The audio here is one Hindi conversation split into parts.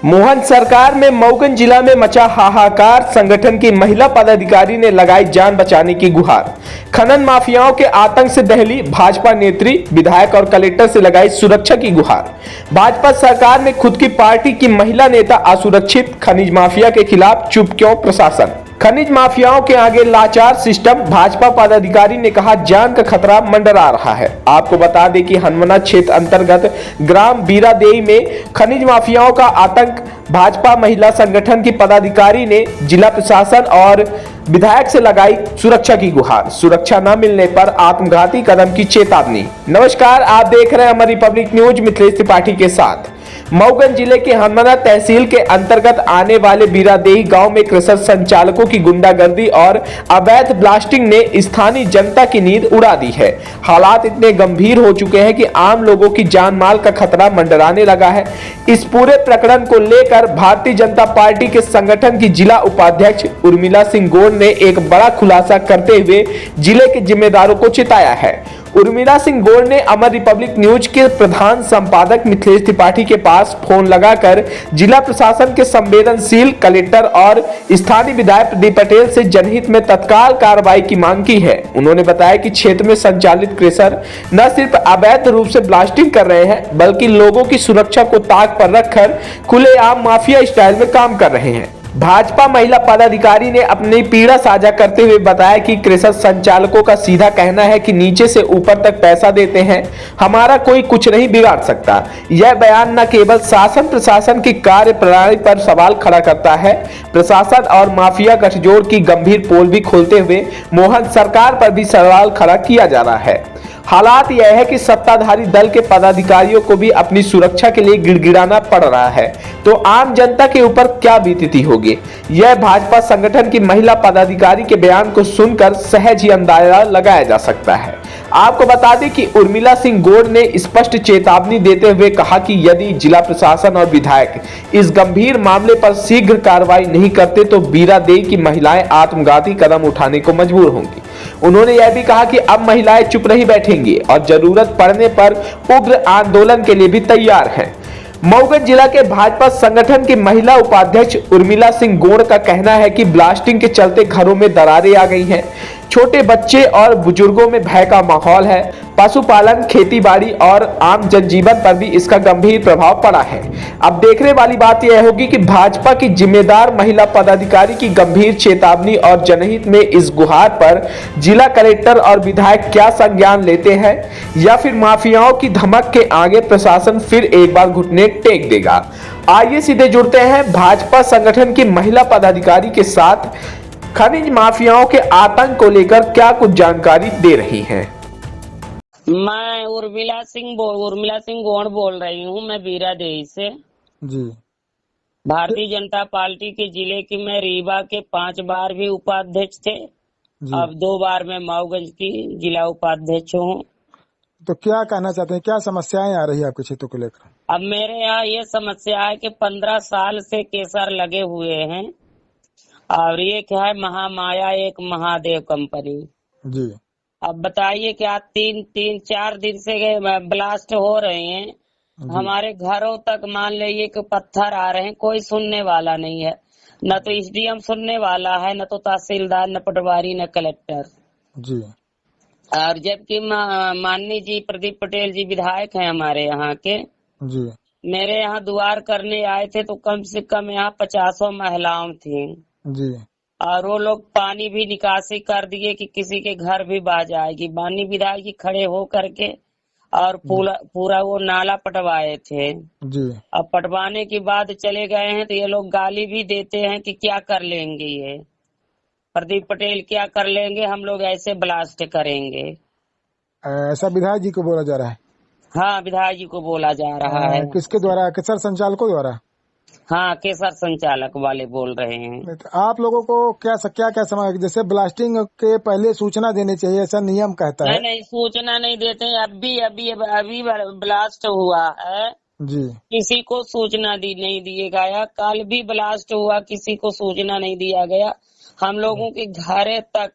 मोहन सरकार में मऊगंज जिला में मचा हाहाकार। संगठन की महिला पदाधिकारी ने लगाई जान बचाने की गुहार। खनन माफियाओं के आतंक से दहली भाजपा नेत्री, विधायक और कलेक्टर से लगाई सुरक्षा की गुहार। भाजपा सरकार में खुद की पार्टी की महिला नेता असुरक्षित, खनिज माफिया के खिलाफ चुप क्यों प्रशासन। खनिज माफियाओं के आगे लाचार सिस्टम, भाजपा पदाधिकारी ने कहा जान का खतरा मंडरा रहा है। आपको बता दें कि हनुमाना क्षेत्र अंतर्गत ग्राम बीरादेई में खनिज माफियाओं का आतंक। भाजपा महिला संगठन की पदाधिकारी ने जिला प्रशासन और विधायक से लगाई सुरक्षा की गुहार। सुरक्षा न मिलने पर आत्मघाती कदम की चेतावनी। नमस्कार, आप देख रहे हैं अमर रिपब्लिक न्यूज, मिथिलेश त्रिपाठी के साथ। मऊगंज जिले के हनुमाना तहसील के अंतर्गत आने वाले बीरादेई गांव में क्रशर संचालकों की गुंडागर्दी और अवैध ब्लास्टिंग ने स्थानीय जनता की नींद उड़ा दी है। हालात इतने गंभीर हो चुके हैं कि आम लोगों की जान माल का खतरा मंडराने लगा है। इस पूरे प्रकरण को लेकर भारतीय जनता पार्टी के संगठन की जिला उपाध्यक्ष उर्मिला सिंह गौड़ ने एक बड़ा खुलासा करते हुए जिले के जिम्मेदारों को चिताया है। उर्मिला सिंह गौड़ ने अमर रिपब्लिक न्यूज के प्रधान संपादक मिथिलेश त्रिपाठी के पास फोन लगाकर जिला प्रशासन के संवेदनशील कलेक्टर और स्थानीय विधायक प्रदीप पटेल से जनहित में तत्काल कार्रवाई की मांग की है। उन्होंने बताया कि क्षेत्र में संचालित क्रेशर न सिर्फ अवैध रूप से ब्लास्टिंग कर रहे हैं, बल्कि लोगों की सुरक्षा को ताक पर रखकर खुलेआम माफिया स्टाइल में काम कर रहे हैं। भाजपा महिला पदाधिकारी ने अपनी पीड़ा साझा करते हुए बताया कि क्रेशर संचालकों का सीधा कहना है कि नीचे से ऊपर तक पैसा देते हैं, हमारा कोई कुछ नहीं बिगाड़ सकता। यह बयान न केवल शासन प्रशासन की कार्य प्रणाली पर सवाल खड़ा करता है, प्रशासन और माफिया गठजोड़ की गंभीर पोल भी खोलते हुए मोहन सरकार पर भी सवाल खड़ा किया जा रहा है। हालात यह है कि सत्ताधारी दल के पदाधिकारियों को भी अपनी सुरक्षा के लिए गिड़गिड़ाना पड़ रहा है, तो आम जनता के ऊपर क्या बीतती होगी, यह भाजपा संगठन की महिला पदाधिकारी के बयान को सुनकर सहज ही अंदाजा लगाया जा सकता है। आपको बता दें कि उर्मिला सिंह गौड़ ने स्पष्ट चेतावनी देते हुए कहा कि यदि जिला प्रशासन और विधायक इस गंभीर मामले पर शीघ्र कार्रवाई नहीं करते तो बीरादेई की महिलाएं आत्मघाती कदम उठाने को मजबूर होंगी। उन्होंने यह भी कहा कि अब महिलाएं चुप नहीं बैठेंगी और जरूरत पड़ने पर उग्र आंदोलन के लिए भी तैयार हैं। मऊगंज जिला के भाजपा संगठन की महिला उपाध्यक्ष उर्मिला सिंह गौड़ का कहना है कि ब्लास्टिंग के चलते घरों में दरारें आ गई हैं, छोटे बच्चे और बुजुर्गों में भय का माहौल है। पशुपालन, खेतीबाड़ी और आम जनजीवन पर भी इसका गंभीर प्रभाव पड़ा है। अब देखने वाली बात यह होगी कि भाजपा की जिम्मेदार महिला पदाधिकारी की गंभीर चेतावनी और जनहित में इस गुहार पर जिला कलेक्टर और विधायक क्या संज्ञान लेते हैं, या फिर माफियाओं की धमक के आगे प्रशासन फिर एक बार घुटने टेक देगा। आइए सीधे जुड़ते हैं भाजपा संगठन की महिला पदाधिकारी के साथ। खनिज माफियाओं के आतंक को लेकर क्या कुछ जानकारी दे रही हैं। मैं उर्मिला सिंह गौड़ बोल रही हूँ। मैं बीरादेई से जी। भारतीय जनता पार्टी के जिले की मैं रीवा के 5 बार भी उपाध्यक्ष थे, अब 2 बार मैं मऊगंज की जिला उपाध्यक्ष हूँ। तो क्या कहना चाहते हैं, क्या समस्याएं आ रही है आपके क्षेत्र को लेकर? अब मेरे यहाँ ये समस्या है कि 15 साल से केसर लगे हुए हैं और ये क्या है, महामाया एक महादेव कंपनी जी। अब बताइए क्या 3-4 दिन से ब्लास्ट हो रहे हैं, हमारे घरों तक मान लीजिए कि पत्थर आ रहे हैं, कोई सुनने वाला नहीं है। न तो एसडीएम सुनने वाला है, न तो तहसीलदार, न पटवारी, न कलेक्टर जी। और जबकि माननीय जी प्रदीप पटेल जी विधायक हैं हमारे यहाँ के जी। मेरे यहाँ दुआर करने आए थे तो कम से कम यहाँ 50 महिलाओं थी जी। और वो लोग पानी भी निकासी कर दिए कि किसी के घर भी बह जाएगी। माननीय विधायक जी खड़े हो करके और पूरा वो नाला पटवाए थे जी। अब पटवाने के बाद चले गए हैं तो ये लोग गाली भी देते हैं कि क्या कर लेंगे, ये प्रदीप पटेल क्या कर लेंगे, हम लोग ऐसे ब्लास्ट करेंगे। ऐसा विधायक जी को बोला जा रहा है? हाँ, विधायक जी को बोला जा रहा है। किसके द्वारा? केसर संचालकों द्वारा? हाँ, केसर संचालक वाले बोल रहे हैं। तो आप लोगों को क्या समझ, जैसे ब्लास्टिंग के पहले सूचना देनी चाहिए, ऐसा नियम कहता है। नहीं, सूचना नहीं देते हैं। अभी ब्लास्ट हुआ है जी। किसी को सूचना नहीं दिया गया। कल भी ब्लास्ट हुआ, किसी को सूचना नहीं दिया गया। हम लोगों के घर तक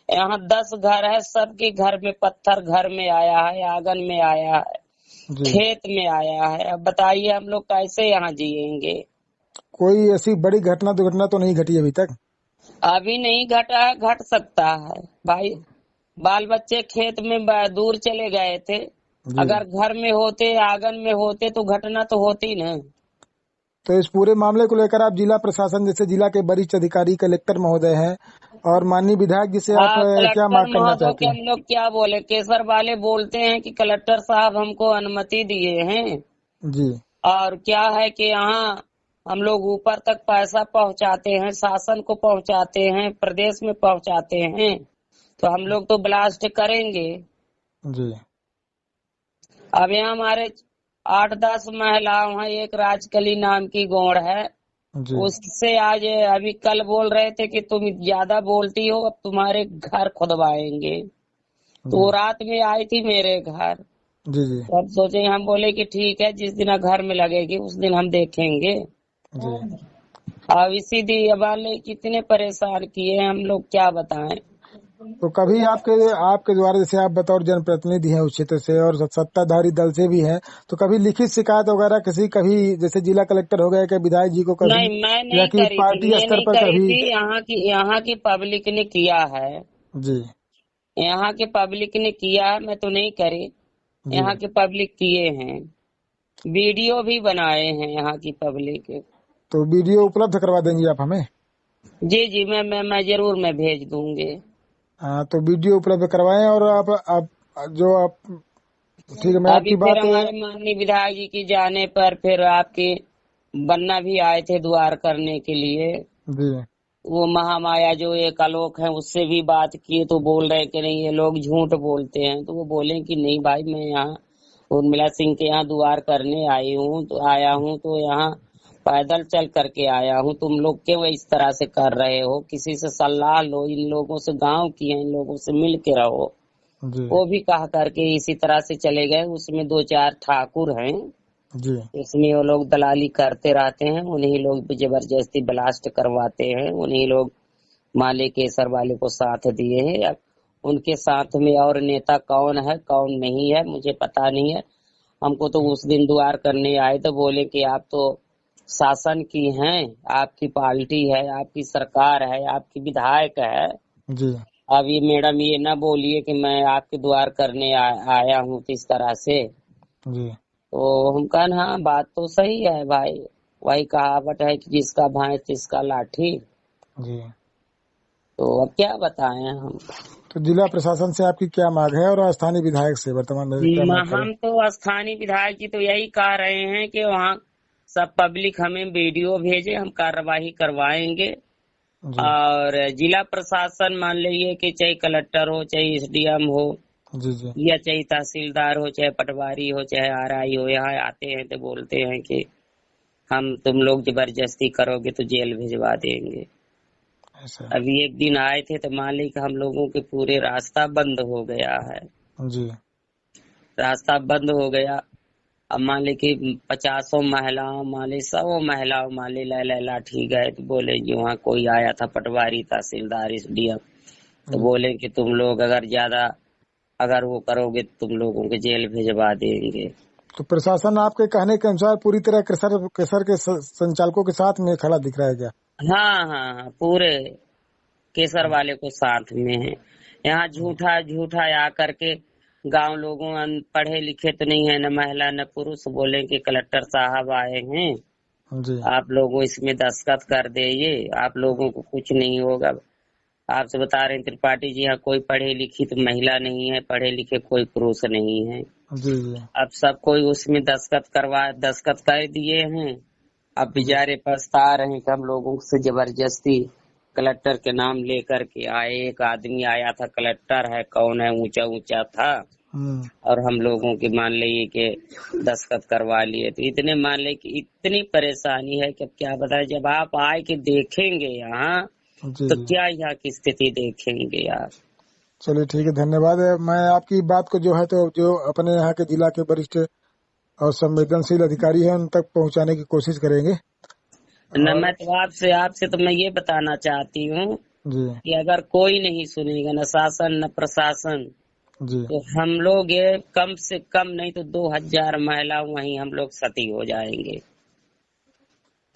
यहाँ 10 घर है, सबके घर में पत्थर घर में आया है, आंगन में आया है। जी। खेत में आया है। अब बताइए हम लोग कैसे यहाँ जिएंगे। कोई ऐसी बड़ी घटना दुर्घटना तो नहीं घटी अभी तक? अभी नहीं घटा है, घट सकता है भाई। बाल बच्चे खेत में दूर चले गए थे। जी। अगर घर में होते, आंगन में होते तो घटना तो होती ना। तो इस पूरे मामले को लेकर आप जिला प्रशासन, जैसे जिला के वरिष्ठ अधिकारी कलेक्टर महोदय हैं और माननीय विधायक जी से आप हाँ, क्या कलेक्टर मांग करना महोदय चाहते के हैं? हम लोग क्या बोले, केसर वाले बोलते हैं कि कलेक्टर साहब हमको अनुमति दिए हैं, जी। और क्या है कि यहाँ हम लोग ऊपर तक पैसा पहुंचाते हैं, शासन को पहुंचाते हैं, प्रदेश में पहुंचाते हैं, तो हम लोग तो ब्लास्ट करेंगे। जी। अब यहाँ हमारे 8-10 महिलाओं हैं, एक राजकली नाम की गौड़ है, जी। उससे आज अभी कल बोल रहे थे कि तुम ज्यादा बोलती हो, अब तुम्हारे घर खुदवाएंगे। तो वो जी। रात में आई थी मेरे घर। जी। जी। तो अब सोचे, हम बोले कि ठीक है, जिस दिन घर में लगेगी उस दिन हम देखेंगे। जी। अब इसी वाले कितने परेशान किए हैं, हम लोग क्या बताएं। तो कभी आपके द्वारा, जैसे आप बतौर जनप्रतिनिधि हैं उस क्षेत्र से और सत्ताधारी दल से भी हैं, तो कभी लिखित शिकायत वगैरह कभी जैसे जिला कलेक्टर हो गए कि विधायक जी को कभी, नहीं, मैं या नहीं कि करी थी, पार्टी मैं स्तर नहीं पर करी कभी? थी। यहाँ की पब्लिक ने किया है। जी। यहाँ के पब्लिक ने किया है, मैं तो नहीं करी। जी। यहाँ के पब्लिक किए हैं, वीडियो भी बनाए हैं यहाँ की पब्लिक। तो वीडियो उपलब्ध करवा देंगे आप हमें? जी जी, मैं जरूर मैं भेज दूंगी। हाँ, तो वीडियो उपलब्ध करवाएं। और आप जो आप, ठीक है, मैं अभी आपकी फिर बात। हमारे माननीय विधायक जी की जाने पर फिर आपके बन्ना भी आए थे द्वार करने के लिए। जी। वो महामाया जो एक आलोक है, उससे भी बात किए तो बोल रहे कि नहीं, ये लोग झूठ बोलते हैं। तो वो बोले कि नहीं भाई, मैं यहाँ उर्मिला सिंह के यहाँ दुआर करने आया हूँ तो यहाँ पैदल चल करके आया हूँ। तुम लोग क्यों इस तरह से कर रहे हो, किसी से सलाह लो, इन लोगों से, गांव की हैं, इन लोगों से मिल के रहो। जी। वो भी कहा करके इसी तरह से चले गए। उसमें 2-4 ठाकुर हैं, जी। इसमें वो लोग दलाली करते रहते हैं, उन्हीं लोग भी जबरदस्ती ब्लास्ट करवाते हैं, उन्हीं लोग माले केसर वाले को साथ दिए हैं। अब उनके साथ में और नेता कौन है कौन नहीं है मुझे पता नहीं है। हमको तो उस दिन दुआर करने आए तो बोले कि आप तो शासन की हैं, आपकी पार्टी है, आपकी सरकार है, आपकी विधायक है। जी। अब ये मैडम ये ना बोलिए कि मैं आपके द्वार करने आया हूँ इस तरह से। जी। तो हम कहा हाँ, बात तो सही है भाई, वही कहावत है कि जिसका भाई तिसका लाठी। जी। तो अब क्या बताएं हम। तो जिला प्रशासन से आपकी क्या मांग है और स्थानीय विधायक से वर्तमान में क्या मांग करें? हम तो स्थानीय विधायक जी तो यही कह रहे हैं कि वहाँ सब पब्लिक हमें वीडियो भेजे, हम कार्रवाई करवाएंगे। जी। और जिला प्रशासन मान लीजिए कि चाहे कलेक्टर हो, चाहे एसडीएम हो, जी। जी। या चाहे तहसीलदार हो, चाहे पटवारी हो, चाहे आरआई हो, यहाँ आते हैं तो बोलते हैं कि हम तुम लोग जबरदस्ती करोगे तो जेल भिजवा देंगे। ऐसा? अभी एक दिन आए थे तो मान ली कि हम लोगों के पूरे रास्ता बंद हो गया है। जी। रास्ता बंद हो गया। अब मान ली कि 50 महिलाओं, मान ली 100 महिलाओं, मान ली लाठी गए तो बोले जी वहाँ कोई आया था पटवारी, तहसीलदार, एसडीएम, तो बोले कि तुम लोग अगर ज्यादा अगर वो करोगे तो तुम लोगों के जेल भिजवा देंगे। तो प्रशासन आपके कहने के अनुसार पूरी तरह केसर के संचालकों के साथ में खड़ा दिख रहा है क्या? हाँ हाँ हाँ, पूरे केसर वाले को साथ में है। यहाँ झूठा झूठा आकर के गांव लोगों पढ़े लिखे तो नहीं है, न महिला न पुरुष, बोले कि कलेक्टर साहब आए हैं, जी। आप लोगों इसमें दस्तखत कर दे, आप लोगों को कुछ नहीं होगा। आपसे बता रहे हैं त्रिपाठी जी, यहाँ कोई पढ़े लिखी तो महिला नहीं है, पढ़े लिखे कोई पुरुष नहीं है। जी। जी। अब सब कोई उसमें दस्तखत कर दिए हैं। अब बेचारे पछता रहे हैं कि हम लोगों से जबरदस्ती कलेक्टर के नाम लेकर के आए। एक आदमी आया था, कलेक्टर है कौन है, ऊंचा ऊंचा था, और हम लोगों की मान लीजिए कि दस्तखत करवा लिए। तो इतने मान लीजिए कि इतनी परेशानी है कि अब क्या बताएं। जब आप आए कि देखेंगे यहाँ जी। तो क्या यहाँ की स्थिति देखेंगे आप। चलिए ठीक है, धन्यवाद। मैं आपकी बात को जो है तो जो अपने यहाँ के जिला के वरिष्ठ और संवेदनशील अधिकारी हैं उन तक पहुँचाने की कोशिश करेंगे। न मैं तो आपसे तो मैं ये बताना चाहती हूँ जी। कि अगर कोई नहीं सुनेगा, न शासन न प्रशासन, जी। तो हम लोग ये कम से कम नहीं तो 2000 महिला वहीं हम लोग सती हो जाएंगे।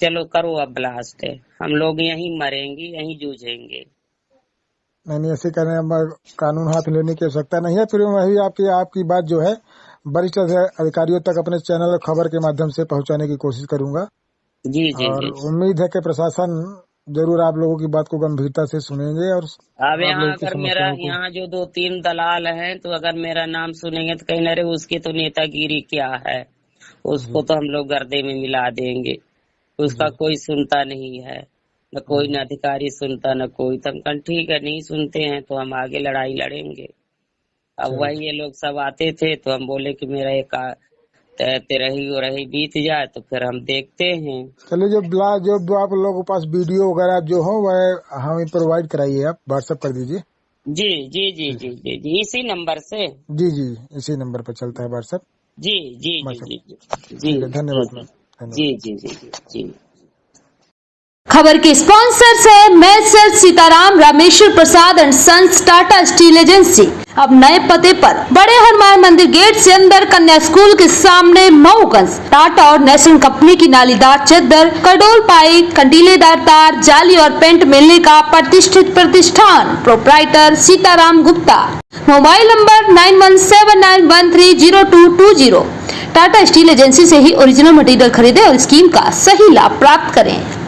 चलो करो अब ब्लास्ट, हम लोग यहीं मरेंगे, यहीं जूझेंगे। नहीं ऐसे करने में कानून हाथ लेने की आवश्यकता नहीं है। फिर वही आपकी बात जो है वरिष्ठ अधिकारियों तक अपने चैनल और खबर के माध्यम से पहुंचाने की कोशिश करूंगा। जी जी और जी। उम्मीद है कि प्रशासन जरूर आप लोगों की बात को गंभीरता से सुनेंगे और अब आप यहाँ लोगों की अगर मेरा समस्याओं को। यहाँ जो 2-3 दलाल हैं तो अगर मेरा नाम सुनेंगे तो कहीं ना रे उसकी तो नेतागिरी क्या है, उसको तो हम लोग गर्दे में मिला देंगे। उसका कोई सुनता नहीं है, न कोई न अधिकारी सुनता न कोई। तो हम कहा ठीक है, नहीं सुनते हैं तो हम आगे लड़ाई लड़ेंगे। अब वही ये लोग सब आते थे तो हम बोले कि मेरा एक तेरही बीत जाए तो फिर हम देखते हैं। चलिए जो आप लोगों के पास वीडियो वगैरह जो हो वह हमें प्रोवाइड कराइए, आप व्हाट्सएप कर दीजिए। जी जी जी जी जी जी इसी नंबर से। जी जी इसी नंबर पर चलता है व्हाट्सएप। जी जी जी जी जी जी धन्यवाद मैम, धन्यवाद। जी जी जी जी जी। खबर के स्पॉन्सर्स है messrs Sitaram Rameshwar Prasad and sons Tata steel agency. अब नए पते पर बड़े हनुमान मंदिर गेट से अंदर कन्या स्कूल के सामने मऊगंज। टाटा और नेशन कंपनी की नालीदार चद्दर, कडोल पाइप, कंडीलेदार तार, जाली और पेंट मिलने का प्रतिष्ठित प्रतिष्ठान। Proprietor Sitaram Gupta. Mobile number 9179130220। Tata steel agency से ही ओरिजिनल मटेरियल खरीदें और स्कीम का सही लाभ प्राप्त करें।